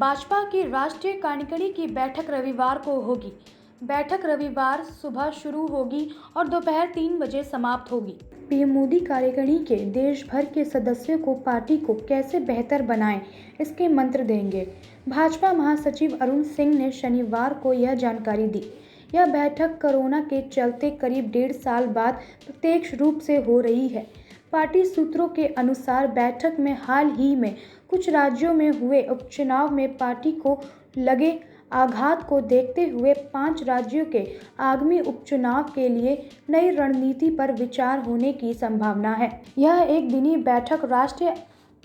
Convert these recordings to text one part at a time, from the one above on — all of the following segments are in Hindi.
भाजपा की राष्ट्रीय कार्यकारिणी की बैठक रविवार को होगी। बैठक रविवार सुबह शुरू होगी और दोपहर 3 बजे समाप्त होगी। पीएम मोदी कार्यकारिणी के देश भर के सदस्यों को पार्टी को कैसे बेहतर बनाएं, इसके मंत्र देंगे। भाजपा महासचिव अरुण सिंह ने शनिवार को यह जानकारी दी। यह बैठक कोरोना के चलते करीब 1.5 साल बाद प्रत्यक्ष रूप से हो रही है। पार्टी सूत्रों के अनुसार बैठक में हाल ही में कुछ राज्यों में हुए उपचुनाव में पार्टी को लगे आघात को देखते हुए 5 राज्यों के आगामी उपचुनाव के लिए नई रणनीति पर विचार होने की संभावना है। यह एक दिनी बैठक राष्ट्रीय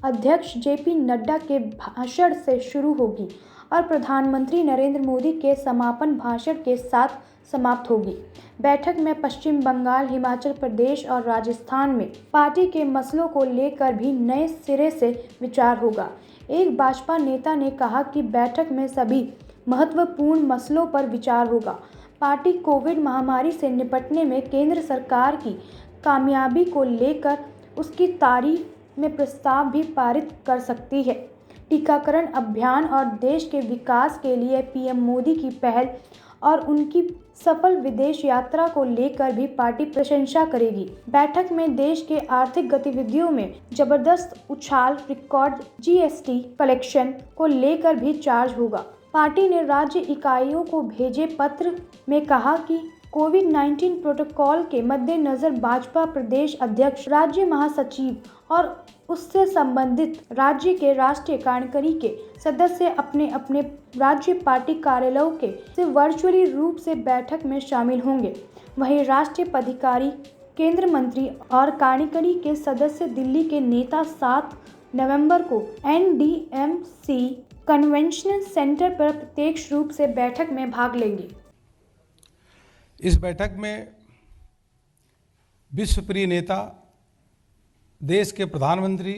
अध्यक्ष जेपी नड्डा के भाषण से शुरू होगी और प्रधानमंत्री नरेंद्र मोदी के समापन भाषण के साथ समाप्त होगी। बैठक में पश्चिम बंगाल, हिमाचल प्रदेश और राजस्थान में पार्टी के मसलों को लेकर भी नए सिरे से विचार होगा। एक भाजपा नेता ने कहा कि बैठक में सभी महत्वपूर्ण मसलों पर विचार होगा। पार्टी कोविड महामारी से निपटने में केंद्र सरकार की कामयाबी को लेकर उसकी तारीफ में प्रस्ताव भी पारित कर सकती है। टीकाकरण अभियान और देश के विकास के लिए पीएम मोदी की पहल और उनकी सफल विदेश यात्रा को लेकर भी पार्टी प्रशंसा करेगी। बैठक में देश के आर्थिक गतिविधियों में जबरदस्त उछाल, रिकॉर्ड जीएसटी कलेक्शन को लेकर भी चार्ज होगा। पार्टी ने राज्य इकाइयों को भेजे पत्र में कहा कि कोविड-19 प्रोटोकॉल के मद्देनजर भाजपा प्रदेश अध्यक्ष, राज्य महासचिव और उससे संबंधित राज्य के राष्ट्रीय कार्यकारिणी के सदस्य अपने अपने राज्य पार्टी कार्यालयों के से वर्चुअली रूप से बैठक में शामिल होंगे। वहीं राष्ट्रीय पदाधिकारी, केंद्र मंत्री और कार्यकारिणी के सदस्य दिल्ली के नेता 7 नवंबर को एनडीएमसी कन्वेंशन सेंटर पर प्रत्यक्ष रूप से बैठक में भाग लेंगे। इस बैठक में विश्व प्रिय नेता, देश के प्रधानमंत्री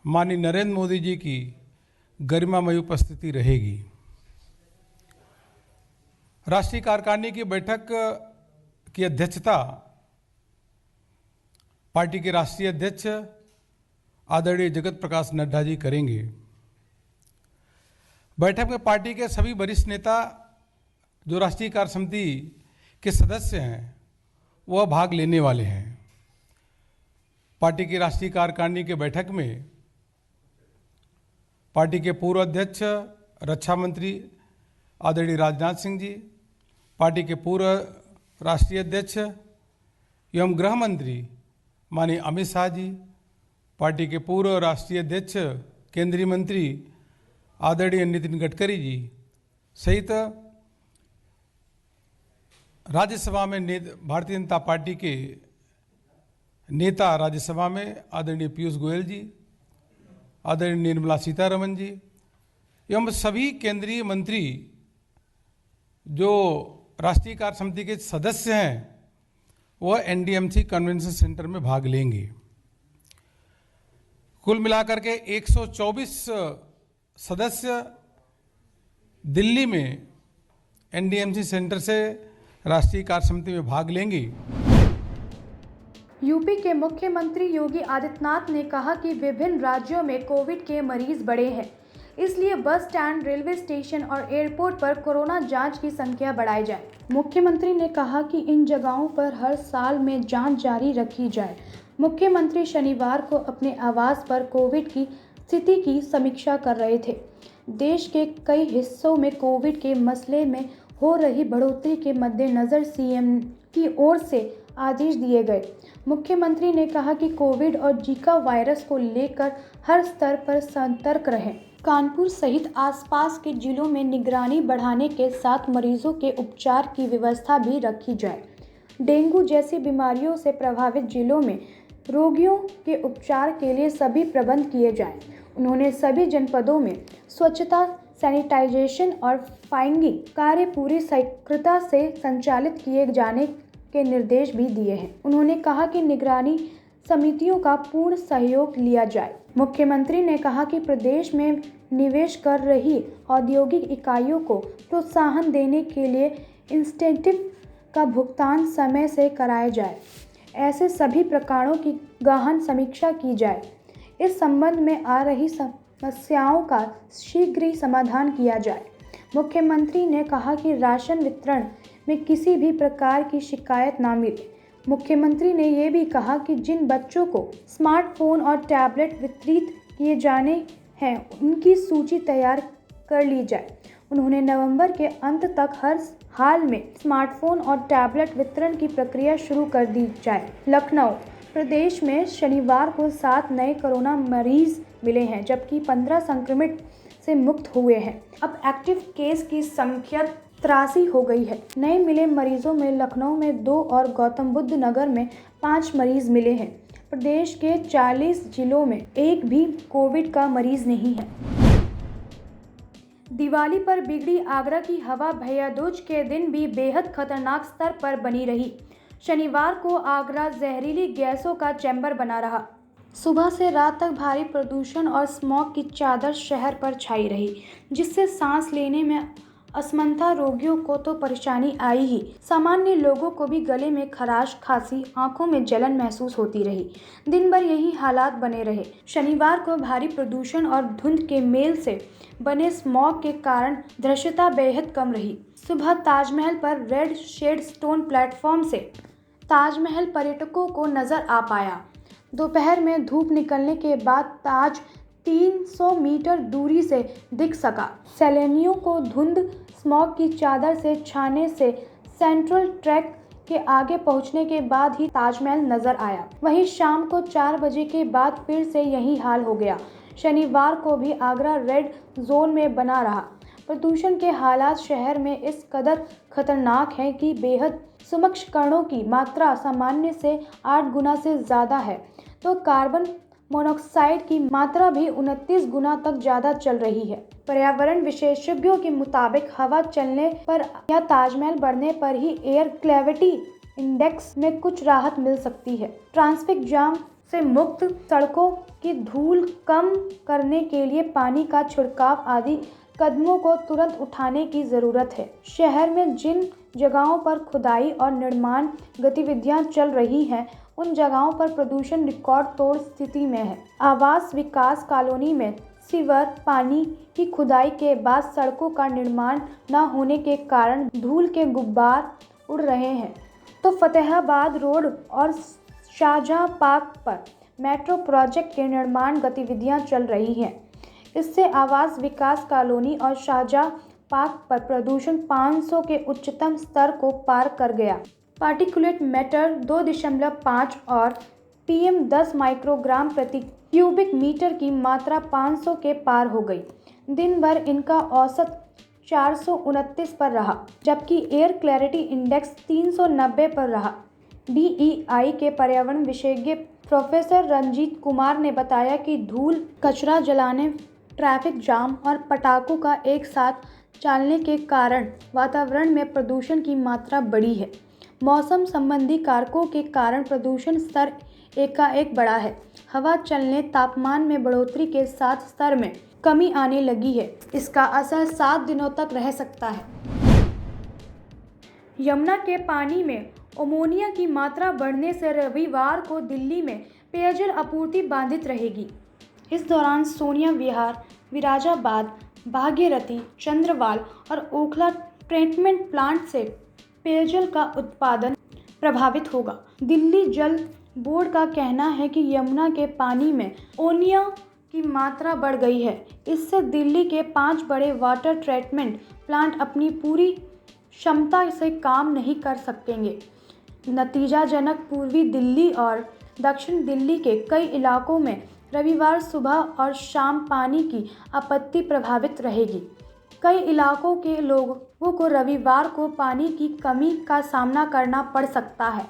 माननीय नरेंद्र मोदी जी की गरिमामय उपस्थिति रहेगी। राष्ट्रीय कार्यकारिणी की बैठक की अध्यक्षता पार्टी के राष्ट्रीय अध्यक्ष आदरणीय जगत प्रकाश नड्डा जी करेंगे। बैठक में पार्टी के सभी वरिष्ठ नेता जो राष्ट्रीय कार्य समिति के सदस्य हैं वह भाग लेने वाले हैं। पार्टी की राष्ट्रीय कार्यकारिणी के बैठक में पार्टी के पूर्व अध्यक्ष रक्षा मंत्री आदरणीय राजनाथ सिंह जी, पार्टी के पूर्व राष्ट्रीय अध्यक्ष एवं गृह मंत्री माननीय अमित शाह जी, पार्टी के पूर्व राष्ट्रीय अध्यक्ष केंद्रीय मंत्री आदरणीय नितिन गडकरी जी सहित राज्यसभा में भारतीय जनता पार्टी के नेता राज्यसभा में आदरणीय पीयूष गोयल जी, आदरणीय निर्मला सीतारमण जी एवं सभी केंद्रीय मंत्री जो राष्ट्रीय कार्य समिति के सदस्य हैं वह एनडीएमसी कन्वेंशन सेंटर में भाग लेंगे। कुल मिलाकर के 124 सदस्य दिल्ली में एनडीएमसी सेंटर से राष्ट्रीय कार्य समिति में भाग लेंगे। यूपी के मुख्यमंत्री योगी आदित्यनाथ ने कहा कि विभिन्न राज्यों में कोविड के मरीज बढ़े हैं, इसलिए बस स्टैंड, रेलवे स्टेशन और एयरपोर्ट पर कोरोना जांच की संख्या बढ़ाई जाए। मुख्यमंत्री ने कहा कि इन जगहों पर हर साल में जांच जारी रखी जाए। मुख्यमंत्री शनिवार को अपने आवास पर कोविड की स्थिति की समीक्षा कर रहे थे। देश के कई हिस्सों में कोविड के मसले में हो रही बढ़ोतरी के मद्देनजर सीएम की ओर से आदेश दिए गए। मुख्यमंत्री ने कहा कि कोविड और जीका वायरस को लेकर हर स्तर पर सतर्क रहें। कानपुर सहित आसपास के जिलों में निगरानी बढ़ाने के साथ मरीजों के उपचार की व्यवस्था भी रखी जाए। डेंगू जैसी बीमारियों से प्रभावित जिलों में रोगियों के उपचार के लिए सभी प्रबंध किए जाएं। उन्होंने सभी जनपदों में स्वच्छता, सैनिटाइजेशन और फागिंग कार्य पूरी सक्रियता से संचालित किए जाने के निर्देश भी दिए हैं। उन्होंने कहा कि निगरानी समितियों का पूर्ण सहयोग लिया जाए। मुख्यमंत्री ने कहा कि प्रदेश में निवेश कर रही औद्योगिक इकाइयों को प्रोत्साहन देने के लिए इंसेंटिव का भुगतान समय से कराया जाए। ऐसे सभी प्रकारों की गहन समीक्षा की जाए। इस संबंध में आ रही समस्याओं का शीघ्र ही समाधान किया जाए। मुख्यमंत्री ने कहा कि राशन वितरण में किसी भी प्रकार की शिकायत ना मिले। मुख्यमंत्री ने ये भी कहा कि जिन बच्चों को स्मार्टफोन और टैबलेट वितरित किए जाने हैं उनकी सूची तैयार कर ली जाए। उन्होंने नवंबर के अंत तक हर हाल में स्मार्टफोन और टैबलेट वितरण की प्रक्रिया शुरू कर दी जाए। लखनऊ, प्रदेश में शनिवार को 7 नए कोरोना मरीज मिले हैं, जबकि 15 संक्रमित से मुक्त हुए हैं। अब एक्टिव केस की संख्या 83 हो गई है। नए मिले मरीजों में लखनऊ में 2 और गौतम बुद्ध नगर में 5 मरीज मिले हैं। प्रदेश के 40 जिलों में एक भी कोविड का मरीज नहीं है। दिवाली पर बिगड़ी आगरा की हवा भैया दूज के दिन भी बेहद खतरनाक स्तर पर बनी रही। शनिवार को आगरा जहरीली गैसों का चैम्बर बना रहा। सुबह से रात तक भारी प्रदूषण और स्मॉग की चादर शहर पर छाई रही, जिससे सांस लेने में असमंथा रोगियों को तो परेशानी आई ही, सामान्य लोगों को भी गले में खराश, खांसी, आंखों में जलन महसूस होती रही। दिन भर यही हालात बने रहे। शनिवार को भारी प्रदूषण और धुंध के मेल से बने स्मॉग के कारण दृश्यता बेहद कम रही। सुबह ताजमहल पर रेड शेड स्टोन प्लेटफॉर्म से ताजमहल पर्यटकों को नजर आ पाया। दोपहर में धूप निकलने के बाद ताज 300 मीटर दूरी से दिख सका। सैलानियों को धुंध स्मॉग की चादर से छाने से सेंट्रल ट्रैक के आगे पहुंचने के बाद ही ताजमहल नजर आया। वहीं शाम को 4 बजे के बाद फिर से यही हाल हो गया। शनिवार को भी आगरा रेड जोन में बना रहा। प्रदूषण के हालात शहर में इस कदर खतरनाक हैं कि बेहद सूक्ष्म कणों की मात्रा सामान्य से 8 गुना से ज़्यादा है, तो कार्बन मोनोऑक्साइड की मात्रा भी 29 गुना तक ज़्यादा चल रही है। पर्यावरण विशेषज्ञों के मुताबिक हवा चलने पर या ताजमहल बढ़ने पर ही एयर क्वालिटी इंडेक्स में कुछ राहत मिल सकती है। ट्रैफिक जाम से मुक्त सड़कों की धूल कम करने के लिए पानी का छिड़काव आदि कदमों को तुरंत उठाने की ज़रूरत है। शहर में जिन जगहों पर खुदाई और निर्माण गतिविधियां चल रही हैं, उन जगहों पर प्रदूषण रिकॉर्ड तोड़ स्थिति में है। आवास विकास कॉलोनी में सीवर पानी की खुदाई के बाद सड़कों का निर्माण न होने के कारण धूल के गुब्बार उड़ रहे हैं, तो फतेहाबाद रोड और शाहजहां पार्क पर मेट्रो प्रोजेक्ट के निर्माण गतिविधियां चल रही हैं। इससे आवास विकास कॉलोनी और शाहजहां पार्क पर प्रदूषण 500 के उच्चतम स्तर को पार कर गया। पार्टिकुलेट मैटर 2.5 और PM 10 माइक्रोग्राम प्रति क्यूबिक मीटर की मात्रा 500 के पार हो गई। दिन भर इनका औसत 429 पर रहा, जबकि एयर क्लैरिटी इंडेक्स 390 पर रहा। DEI के पर्यावरण विशेषज्ञ प्रोफेसर रंजीत कुमार ने बताया कि धूल, कचरा जलाने, ट्रैफिक जाम और पटाखों का एक साथ चलने के कारण वातावरण में प्रदूषण की मात्रा बढ़ी है। मौसम संबंधी कारकों के कारण प्रदूषण स्तर एकाएक बढ़ा है। हवा चलने, तापमान में बढ़ोतरी के साथ स्तर में कमी आने लगी है। इसका असर 7 दिनों तक रह सकता है। यमुना के पानी में अमोनिया की मात्रा बढ़ने से रविवार को दिल्ली में पेयजल आपूर्ति बाधित रहेगी। इस दौरान सोनिया विहार, विराजाबाद, भागीरथी, चंद्रवाल और ओखला ट्रीटमेंट प्लांट से पेयजल का उत्पादन प्रभावित होगा। दिल्ली जल बोर्ड का कहना है कि यमुना के पानी में अमोनिया की मात्रा बढ़ गई है। इससे दिल्ली के 5 बड़े वाटर ट्रीटमेंट प्लांट अपनी पूरी क्षमता से काम नहीं कर सकेंगे। नतीजाजनक पूर्वी दिल्ली और दक्षिण दिल्ली के कई इलाकों में रविवार सुबह और शाम पानी की आपूर्ति प्रभावित रहेगी। कई इलाकों के लोगों को रविवार को पानी की कमी का सामना करना पड़ सकता है।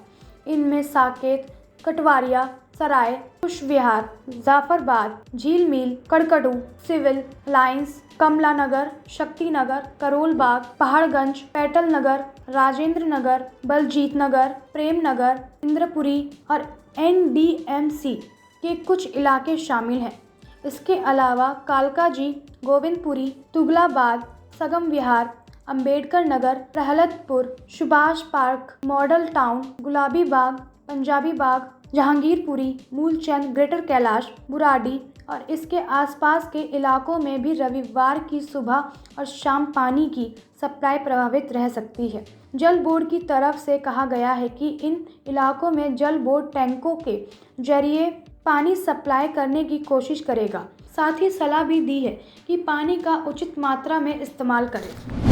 इनमें साकेत, कटवारिया, सराय, कुशविहार, जाफराबाद, झील मिल, कड़कड़ू, सिविल लाइंस, कमला नगर, शक्ति नगर, करोल बाग, पहाड़गंज, पैटल नगर, राजेंद्र नगर, बलजीत नगर, प्रेम नगर, इंद्रपुरी और NDMC के कुछ इलाके शामिल हैं। इसके अलावा Kalkaji, Govindpuri, Tughlakabad, Sangam Vihar, Ambedkar Nagar, Prahladpur, Subhash park, model town, Gulabi Bagh, Punjabi Bagh, Jahangirpuri, Moolchand, greater Kailash, Burari और इसके आसपास के इलाकों में भी रविवार की सुबह और शाम पानी की सप्लाई प्रभावित रह सकती है। जल बोर्ड की तरफ से कहा गया है कि इन इलाकों में जल बोर्ड टैंकों के जरिए पानी सप्लाई करने की कोशिश करेगा। साथ ही सलाह भी दी है कि पानी का उचित मात्रा में इस्तेमाल करें।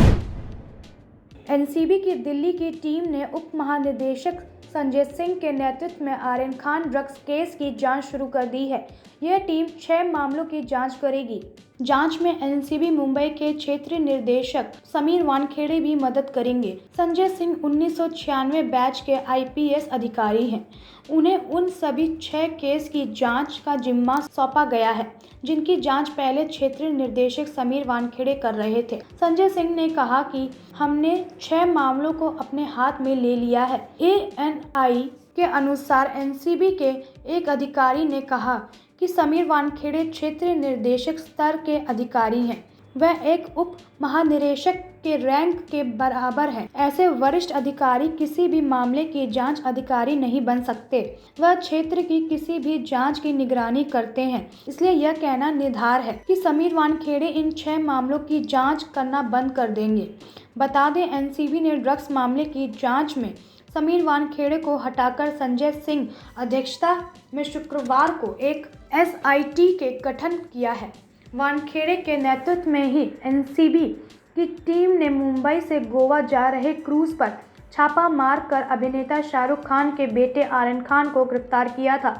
एनसीबी की दिल्ली की टीम ने उप महानिदेशक संजय सिंह के नेतृत्व में आर्यन खान ड्रग्स केस की जांच शुरू कर दी है। यह टीम 6 मामलों की जांच करेगी। जांच में एनसीबी मुंबई के क्षेत्रीय निदेशक समीर वानखेड़े भी मदद करेंगे। संजय सिंह 1996 बैच के आईपीएस अधिकारी हैं। उन्हें उन सभी 6 केस की जांच का जिम्मा सौंपा गया है जिनकी जांच पहले क्षेत्रीय निदेशक समीर वानखेड़े कर रहे थे। संजय सिंह ने कहा कि हमने 6 मामलों को अपने हाथ में ले लिया है। एएनआई के अनुसार एनसीबी के एक अधिकारी ने कहा कि समीर वानखेड़े क्षेत्रीय निर्देशक स्तर के अधिकारी हैं। वह एक उप महानिदेशक के रैंक के बराबर हैं। ऐसे वरिष्ठ अधिकारी किसी भी मामले के जांच अधिकारी नहीं बन सकते। वह क्षेत्र की किसी भी जांच की निगरानी करते हैं। इसलिए यह कहना निर्धार है कि समीर वानखेड़े इन 6 मामलों की जांच करना बंद कर देंगे। बता दें, एनसीबी ने ड्रग्स मामले की जांच में समीर वानखेड़े को हटाकर संजय सिंह अध्यक्षता में शुक्रवार को एक एसआईटी के गठन किया है। वानखेड़े के नेतृत्व में ही एनसीबी की टीम ने मुंबई से गोवा जा रहे क्रूज पर छापा मारकर अभिनेता शाहरुख खान के बेटे आर्यन खान को गिरफ्तार किया था।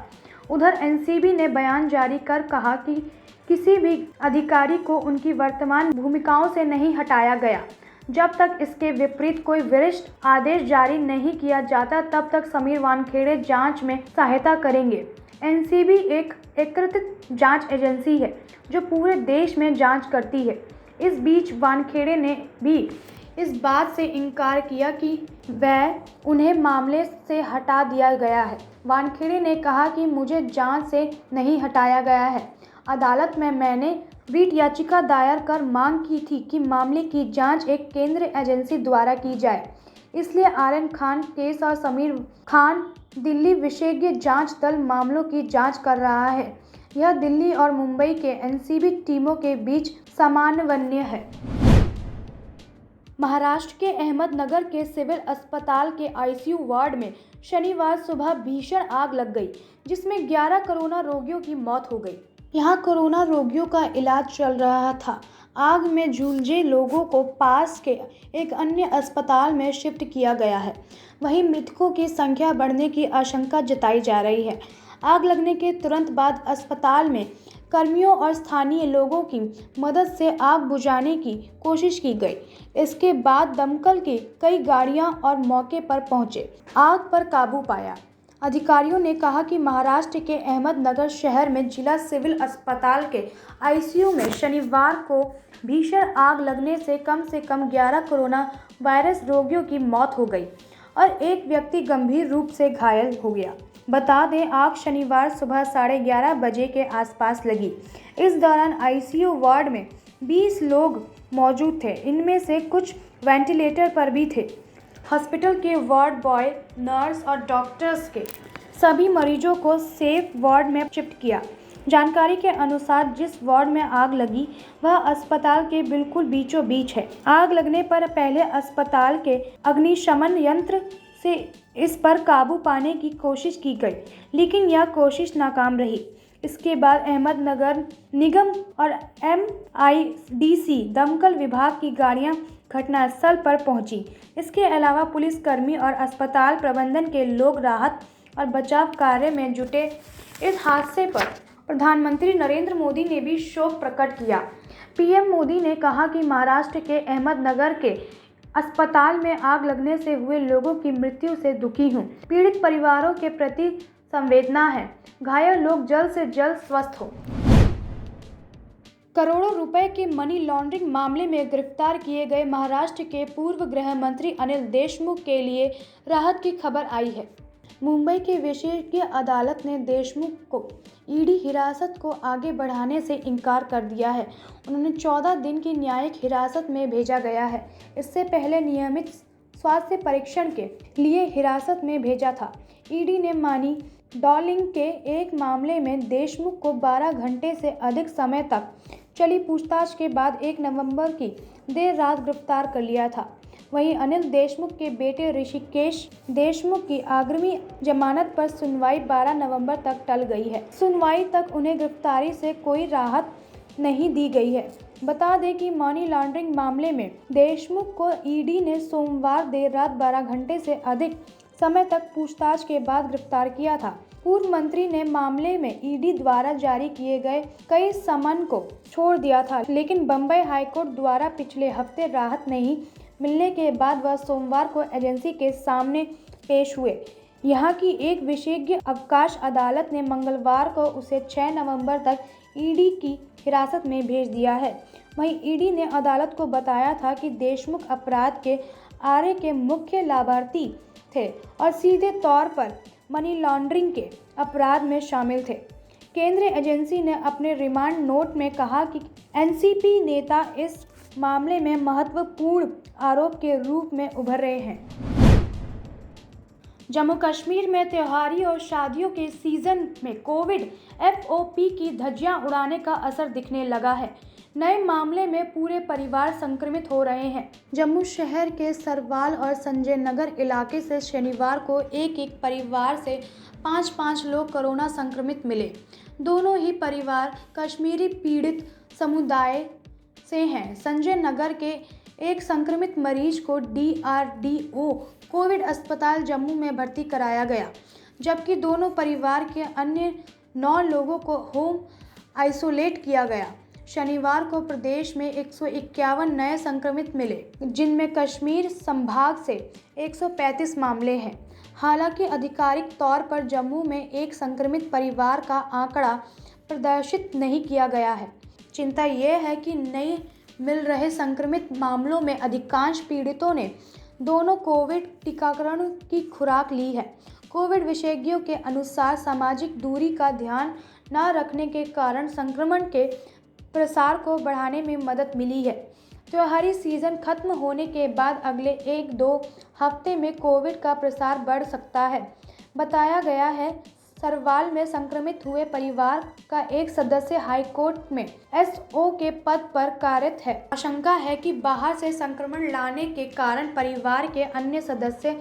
उधर एनसीबी ने बयान जारी कर कहा कि किसी भी अधिकारी को उनकी वर्तमान भूमिकाओं से नहीं हटाया गया। जब तक इसके विपरीत कोई वरिष्ठ आदेश जारी नहीं किया जाता तब तक समीर वानखेड़े जांच में सहायता करेंगे। एनसीबी एक एकीकृत जांच एजेंसी है जो पूरे देश में जांच करती है। इस बीच वानखेड़े ने भी इस बात से इनकार किया कि वह उन्हें मामले से हटा दिया गया है। वानखेड़े ने कहा कि मुझे जांच से नहीं हटाया गया है। अदालत में मैंने रिट याचिका दायर कर मांग की थी कि मामले की जांच एक केंद्रीय एजेंसी द्वारा की जाए। इसलिए आर्यन खान केस और समीर खान दिल्ली विशेषज्ञ जांच दल मामलों की जांच कर रहा है। यह दिल्ली और मुंबई के एनसीबी टीमों के बीच समन्वय है। महाराष्ट्र के अहमदनगर के सिविल अस्पताल के आईसीयू वार्ड में शनिवार सुबह भीषण आग लग गई, जिसमें 11 कोरोना रोगियों की मौत हो गई। यहां कोरोना रोगियों का इलाज चल रहा था। आग में झुलसे लोगों को पास के एक अन्य अस्पताल में शिफ्ट किया गया है। वहीं मृतकों की संख्या बढ़ने की आशंका जताई जा रही है। आग लगने के तुरंत बाद अस्पताल में कर्मियों और स्थानीय लोगों की मदद से आग बुझाने की कोशिश की गई। इसके बाद दमकल की कई गाड़ियां और मौके पर पहुंचे, आग पर काबू पाया। अधिकारियों ने कहा कि महाराष्ट्र के अहमदनगर शहर में जिला सिविल अस्पताल के आईसीयू में शनिवार को भीषण आग लगने से कम 11 कोरोना वायरस रोगियों की मौत हो गई और एक व्यक्ति गंभीर रूप से घायल हो गया। बता दें, आग शनिवार सुबह 11:30 बजे के आसपास लगी। इस दौरान आईसीयू वार्ड में 20 लोग मौजूद थे। इनमें से कुछ वेंटिलेटर पर भी थे। हॉस्पिटल के वार्ड बॉय, नर्स और डॉक्टर्स के सभी मरीजों को सेफ वार्ड में शिफ्ट किया। जानकारी के अनुसार जिस वार्ड में आग लगी वह अस्पताल के बिल्कुल बीचों बीच है। आग लगने पर पहले अस्पताल के अग्निशमन यंत्र से इस पर काबू पाने की कोशिश की गई, लेकिन यह कोशिश नाकाम रही। इसके बाद अहमदनगर निगम और एमआईडीसी दमकल विभाग की गाड़ियां घटनास्थल पर पहुंची। इसके अलावा पुलिसकर्मी और अस्पताल प्रबंधन के लोग राहत और बचाव कार्य में जुटे। इस हादसे पर प्रधानमंत्री नरेंद्र मोदी ने भी शोक प्रकट किया। पीएम मोदी ने कहा कि महाराष्ट्र के अहमदनगर के अस्पताल में आग लगने से हुए लोगों की मृत्यु से दुखी हूँ। पीड़ित परिवारों के प्रति संवेदना है। घायल लोग जल्द से जल्द स्वस्थ हो। करोड़ों रुपए के मनी लॉन्ड्रिंग मामले में गिरफ्तार किए गए महाराष्ट्र के पूर्व गृह मंत्री अनिल देशमुख के लिए राहत की खबर आई है। मुंबई की विशेषज्ञ अदालत ने देशमुख को ईडी हिरासत को आगे बढ़ाने से इनकार कर दिया है। उन्हें 14 दिन की न्यायिक हिरासत में भेजा गया है। इससे पहले नियमित स्वास्थ्य परीक्षण के लिए हिरासत में भेजा था। ईडी ने मनी लॉन्ड्रिंग के एक मामले में देशमुख को 12 घंटे से अधिक समय तक चली पूछताछ के बाद 1 नवंबर की देर रात गिरफ्तार कर लिया था। वहीं अनिल देशमुख के बेटे ऋषिकेश देशमुख की आगामी जमानत पर सुनवाई 12 नवंबर तक टल गई है। सुनवाई तक उन्हें गिरफ्तारी से कोई राहत नहीं दी गई है। बता दें कि मनी लॉन्ड्रिंग मामले में देशमुख को ईडी ने सोमवार देर रात 12 घंटे से अधिक समय तक पूछताछ के बाद गिरफ्तार किया था। पूर्व मंत्री ने मामले में ईडी द्वारा जारी किए गए कई समन को छोड़ दिया था, लेकिन बम्बई हाईकोर्ट द्वारा पिछले हफ्ते राहत नहीं मिलने के बाद वह सोमवार को एजेंसी के सामने पेश हुए। यहाँ की एक विशेषज्ञ अवकाश अदालत ने मंगलवार को उसे 6 नवंबर तक ईडी की हिरासत में भेज दिया है। वहीं ईडी ने अदालत को बताया था कि देशमुख अपराध के आरे के मुख्य लाभार्थी थे और सीधे तौर पर मनी लॉन्ड्रिंग के अपराध में शामिल थे। केंद्रीय एजेंसी ने अपने रिमांड नोट में कहा कि एनसीपी नेता इस मामले में महत्वपूर्ण आरोप के रूप में उभर रहे हैं। जम्मू कश्मीर में त्योहारी और शादियों के सीजन में कोविड एफओपी की धज्जियां उड़ाने का असर दिखने लगा है। नए मामले में पूरे परिवार संक्रमित हो रहे हैं। जम्मू शहर के सरवाल और संजय नगर इलाके से शनिवार को एक परिवार से 5 लोग कोरोना संक्रमित मिले। दोनों ही परिवार कश्मीरी पीड़ित समुदाय से हैं। संजय नगर के एक संक्रमित मरीज को DRDO कोविड अस्पताल जम्मू में भर्ती कराया गया, जबकि दोनों परिवार के अन्य 9 लोगों को होम आइसोलेट किया गया। शनिवार को प्रदेश में 151 नए संक्रमित मिले, जिनमें कश्मीर संभाग से 135 मामले हैं। हालांकि आधिकारिक तौर पर जम्मू में एक संक्रमित परिवार का आंकड़ा प्रदर्शित नहीं किया गया है। चिंता ये है कि नए मिल रहे संक्रमित मामलों में अधिकांश पीड़ितों ने दोनों कोविड टीकाकरण की खुराक ली है। कोविड विशेषज्ञों के अनुसार सामाजिक दूरी का ध्यान न रखने के कारण संक्रमण के प्रसार को बढ़ाने में मदद मिली है। त्योहारी सीजन खत्म होने के बाद अगले 1-2 हफ्ते में कोविड का प्रसार बढ़ सकता है। बताया गया है सरवाल में संक्रमित हुए परिवार का एक सदस्य हाईकोर्ट में SO के पद पर कार्यरत है। आशंका है कि बाहर से संक्रमण लाने के कारण परिवार के अन्य सदस्य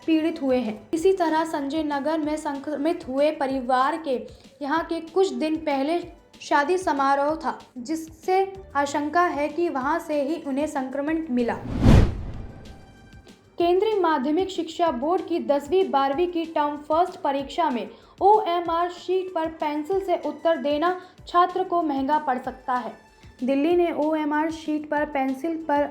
पीड़ित हुए हैं। इसी तरह संजय नगर में संक्रमित हुए परिवार के यहाँ के कुछ दिन पहले शादी समारोह था, जिससे आशंका है कि वहां से ही उन्हें संक्रमण मिला। केंद्रीय माध्यमिक शिक्षा बोर्ड की 10वीं-12वीं की टर्म फर्स्ट परीक्षा में OMR शीट पर पेंसिल से उत्तर देना छात्र को महंगा पड़ सकता है। दिल्ली ने OMR शीट पर पेंसिल पर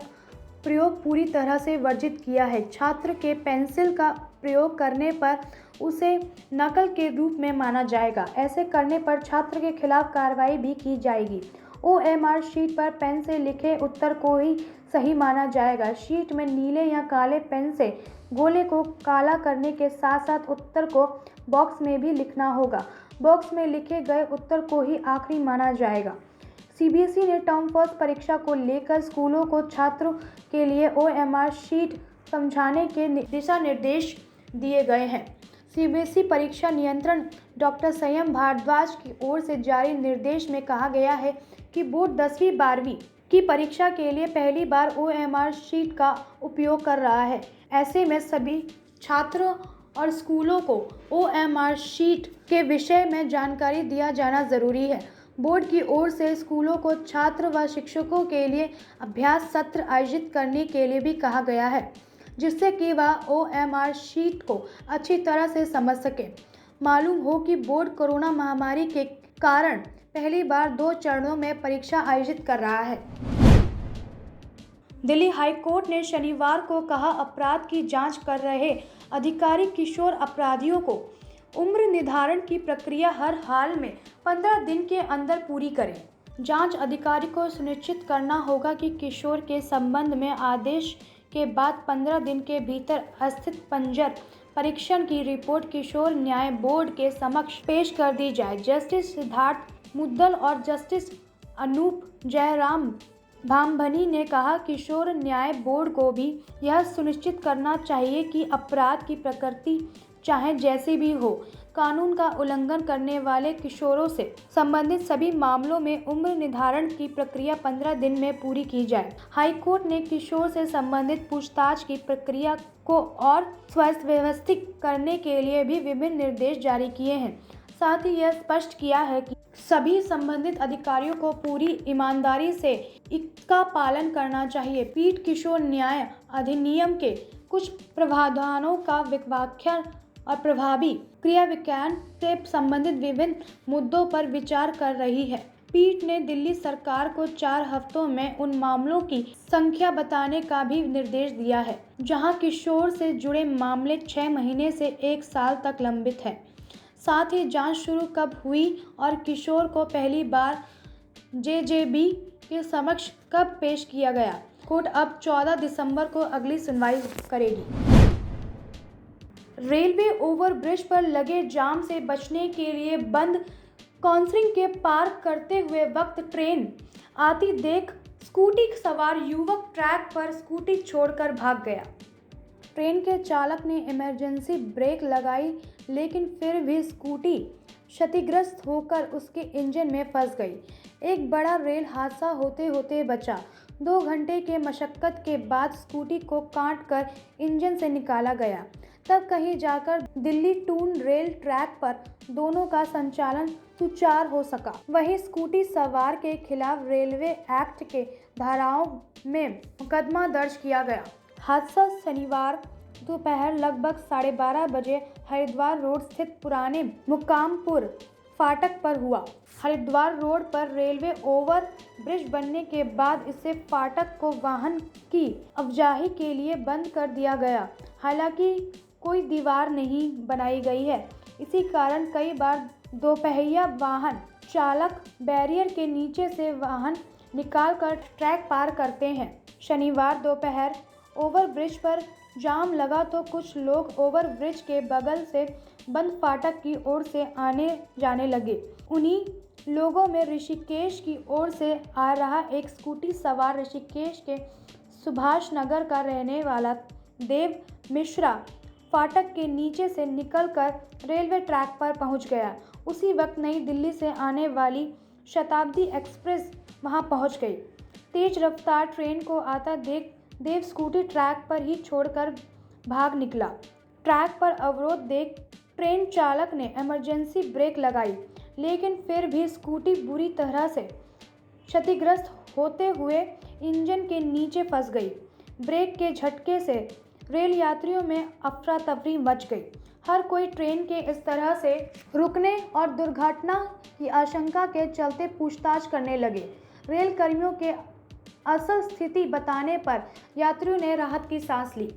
प्रयोग पूरी तरह से वर्जित किया है। छात्र के पेंसिल का प्रयोग करने पर उसे नकल के रूप में माना जाएगा। ऐसे करने पर छात्र के खिलाफ कार्रवाई भी की जाएगी। OMR शीट पर पेन से लिखे उत्तर को ही सही माना जाएगा। शीट में नीले या काले पेन से गोले को काला करने के साथ साथ उत्तर को बॉक्स में भी लिखना होगा। बॉक्स में लिखे गए उत्तर को ही आखिरी माना जाएगा। CBSE ने टर्म फर्स्ट परीक्षा को लेकर स्कूलों को छात्रों के लिए OMR शीट समझाने के दिशा निर्देश दिए गए हैं। CBSE परीक्षा नियंत्रण डॉक्टर संयम भारद्वाज की ओर से जारी निर्देश में कहा गया है कि बोर्ड 10वीं-12वीं की परीक्षा के लिए पहली बार OMR शीट का उपयोग कर रहा है। ऐसे में सभी छात्रों और स्कूलों को OMR शीट के विषय में जानकारी दिया जाना जरूरी है। बोर्ड की ओर से स्कूलों को छात्र व शिक्षकों के लिए अभ्यास सत्र आयोजित करने के लिए भी कहा गया है, जिससे कि वह OMR शीट को अच्छी तरह से समझ सके। मालूम हो कि बोर्ड कोरोना महामारी के कारण पहली बार 2 चरणों में परीक्षा आयोजित कर रहा है। दिल्ली हाई कोर्ट ने शनिवार को कहा, अपराध की जांच कर रहे अधिकारी किशोर अपराधियों को उम्र निर्धारण की प्रक्रिया हर हाल में 15 दिन के अंदर पूरी करें। जांच अधिकारी को सुनिश्चित करना होगा कि किशोर के संबंध में आदेश के बाद 15 दिन के भीतर स्थित पंजर परीक्षण की रिपोर्ट किशोर न्याय बोर्ड के समक्ष पेश कर दी जाए। जस्टिस सिद्धार्थ मुद्दल और जस्टिस अनूप जयराम भामभनी ने कहा, किशोर न्याय बोर्ड को भी यह सुनिश्चित करना चाहिए कि अपराध की प्रकृति चाहे जैसी भी हो, कानून का उल्लंघन करने वाले किशोरों से संबंधित सभी मामलों में उम्र निर्धारण की प्रक्रिया 15 दिन में पूरी की जाए। हाईकोर्ट ने किशोर से संबंधित पूछताछ की प्रक्रिया को और सुव्यवस्थित करने के लिए भी विभिन्न निर्देश जारी किए हैं। साथ ही यह स्पष्ट किया है कि सभी संबंधित अधिकारियों को पूरी ईमानदारी से इसका पालन करना चाहिए। पीठ किशोर न्याय अधिनियम के कुछ प्रावधानों का व्याख्या और प्रभावी क्रियान्वयन से संबंधित विभिन्न मुद्दों पर विचार कर रही है। पीठ ने दिल्ली सरकार को 4 हफ्तों में उन मामलों की संख्या बताने का भी निर्देश दिया है जहां किशोर से जुड़े मामले 6 महीने से 1 साल तक लंबित हैं। साथ ही जांच शुरू कब हुई और किशोर को पहली बार जेजेबी के समक्ष कब पेश किया गया। कोर्ट अब 14 दिसंबर को अगली सुनवाई करेगी। रेलवे ओवरब्रिज पर लगे जाम से बचने के लिए बंद क्रॉसिंग के पार करते हुए वक्त ट्रेन आती देख स्कूटी सवार युवक ट्रैक पर स्कूटी छोड़कर भाग गया। ट्रेन के चालक ने इमरजेंसी ब्रेक लगाई, लेकिन फिर भी स्कूटी क्षतिग्रस्त होकर उसके इंजन में फंस गई। एक बड़ा रेल हादसा होते होते बचा। 2 घंटे के मशक्कत के बाद स्कूटी को काटकर इंजन से निकाला गया। तब कहीं जाकर दिल्ली टून रेल ट्रैक पर दोनों का संचालन सुचारू हो सका। वहीं स्कूटी सवार के खिलाफ रेलवे एक्ट के धाराओं में मुकदमा दर्ज किया गया। हादसा शनिवार दोपहर लगभग 12:30 बजे हरिद्वार रोड स्थित पुराने मुकामपुर फाटक पर हुआ। हरिद्वार रोड पर रेलवे ओवर ब्रिज बनने के बाद इसे फाटक को वाहन की आवाजाही के लिए बंद कर दिया गया। हालांकि कोई दीवार नहीं बनाई गई है। इसी कारण कई बार दोपहिया वाहन चालक बैरियर के नीचे से वाहन निकालकर ट्रैक पार करते हैं। शनिवार दोपहर ओवरब्रिज पर जाम लगा तो कुछ लोग ओवरब्रिज के बगल से बंद फाटक की ओर से आने जाने लगे। उन्हीं लोगों में ऋषिकेश की ओर से आ रहा एक स्कूटी सवार ऋषिकेश के सुभाष नगर का रहने वाला देव मिश्रा फाटक के नीचे से निकलकर रेलवे ट्रैक पर पहुंच गया। उसी वक्त नई दिल्ली से आने वाली शताब्दी एक्सप्रेस वहां पहुंच गई। तेज रफ्तार ट्रेन को आता देख देव स्कूटी ट्रैक पर ही छोड़कर भाग निकला। ट्रैक पर अवरोध देख ट्रेन चालक ने इमरजेंसी ब्रेक लगाई, लेकिन फिर भी स्कूटी बुरी तरह से क्षतिग्रस्त होते हुए इंजन के नीचे फंस गई। ब्रेक के झटके से रेल यात्रियों में अफरा तफरी मच गई। हर कोई ट्रेन के इस तरह से रुकने और दुर्घटना की आशंका के चलते पूछताछ करने लगे। रेल कर्मियों के असल स्थिति बताने पर यात्रियों ने राहत की सांस ली।